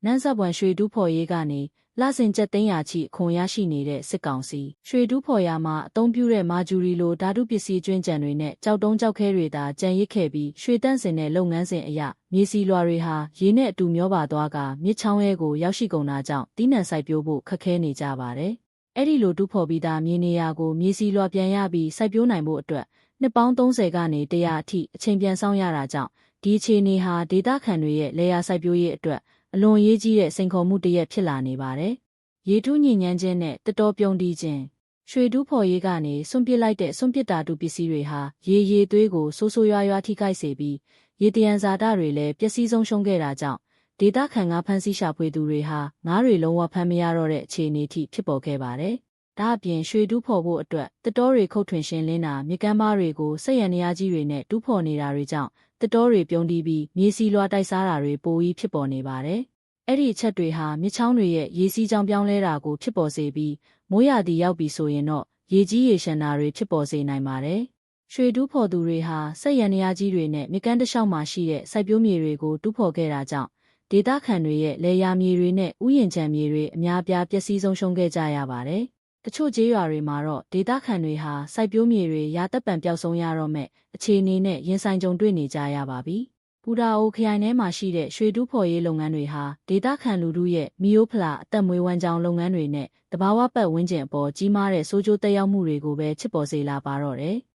နန်းဆက်ပွန်ရွှေတူးဖော်ရေးကနေလစဉ်ကျပ်သိန်းရာချီအခွန်ရရှိနေတဲ့စစ်ကောင်စီရွှေတူးဖော်ရာမှာအသုံးပြုတဲ့မာဂျူရီလိုဓာတုပစ္စည်းကျွင်းကြံတွေနဲ့ကြောက်တုံးကြောက်ခဲတွေသာကြံရစ်ခဲ့ပြီးရွှေတန့်စင်တဲ့လုပ်ငန်းစဉ်အရမြေစီလွာတွေဟာရေနဲ့အတူမျောပါသွားကမြစ်ချောင်းရဲကိုရောက်ရှိကုန်တာကြောင့်တီးနှံစိုက်ပျိုးဖို့ခက်ခဲနေကြပါတယ်။အဲ့ဒီလိုတူးဖော်ပြီးသားမြေနေရာကိုမြေစီလွာပြန်ရပြီးစိုက်ပျိုးနိုင်ဖို့အတွက်နှစ်ပေါင်း30ကနေ100အထိအချိန်ပြန်ဆောင်ရတာကြောင့်ဒီအခြေအနေဟာဒေသခံတွေရဲ့လယ်ယာစိုက်ပျိုးရေးအတွက်အလွန်အရေးကြီးတဲ့စိန်ခေါ်မှုတစ်ရပ်ဖြစ်လာနေပါတယ်။ရေထူးညဉ့်ဉန်းခြင်းနဲ့တတော်ပြုံတီးခြင်းရွှေတူးဖော်ရေးကနေစွန့်ပစ်လိုက်တဲ့စွန့်ပစ်တာတူပစ္စည်းတွေဟာရေသွေးကိုဆိုးဆိုးရွားရွားထိခိုက်စေပြီးရေတယံဇာတတွေလည်းပျက်စီးဆုံးရှုံးခဲ့တာကြောင့်ဒေသခံငါးဖမ်းဆီးရှာဖွေသူတွေဟာငါးတွေလုံးဝဖမ်းမရတော့တဲ့အခြေအနေထိဖြစ်ပေါ်ခဲ့ပါတယ်။ဒါအပြင်ရွှေတူးဖော်ဖို့အတွက်တတော်တွေခုတ်ထွင်ရှင်းလင်းတာမြကမ်းပါးတွေကိုစက်ရန်နေရာကြီးတွေနဲ့တူးဖော်နေတာတွေကြောင့်တတော်တွေပြုံးတီးပြီးမြေစီလွာတိုက်စားတာတွေပိုပြီးဖြစ်ပေါ်နေပါတယ်။အဲ့ဒီအချက်တွေဟာမြစ်ချောင်းတွေရဲ့ရေစီးကြောင်းပြောင်းလဲတာကိုဖြစ်ပေါ်စေပြီးမိုးရာသီရောက်ပြီဆိုရင်တော့ရေကြီးရေရှမ်းတာတွေဖြစ်ပေါ်စေနိုင်ပါတယ်။ရွှေတူးဖော်သူတွေဟာစက်ရန်နေရာကြီးတွေနဲ့မြကမ်းတစ်လျှောက်မှာရှိတဲ့စိုက်ပျိုးမြေတွေကိုတူးဖော်ခဲ့တာကြောင့်ဒေသခံတွေရဲ့လယ်ယာမြေတွေနဲ့ဥယျာဉ်ခြံမြေတွေအများပြားပျက်စီးဆုံးရှုံးခဲ့ကြရပါတယ်။တချို့ကျေးရွာတွေမှာတော့ဒေသခံတွေဟာစိုက်ပျိုးမြေတွေရာသက်ပံပျောက်ဆုံးရတော့မဲ့အခြေအနေနဲ့ရင်ဆိုင်ကြုံတွေ့နေကြရပါပြီ။ပူတာအိုခရိုင်ထဲမှာရှိတဲ့ရွှေတူးဖော်ရေးလုပ်ငန်းတွေဟာဒေသခံလူထုရဲ့မီယိုဖလာအသက်မွေးဝမ်းကြောင်းလုပ်ငန်းတွေနဲ့တဘာဝပတ်ဝန်းကျင်အပေါ်ကြီးမားတဲ့ဆိုးကျိုးသက်ရောက်မှုတွေကိုပဲဖြစ်ပေါ်စေလာပါတော့တယ်။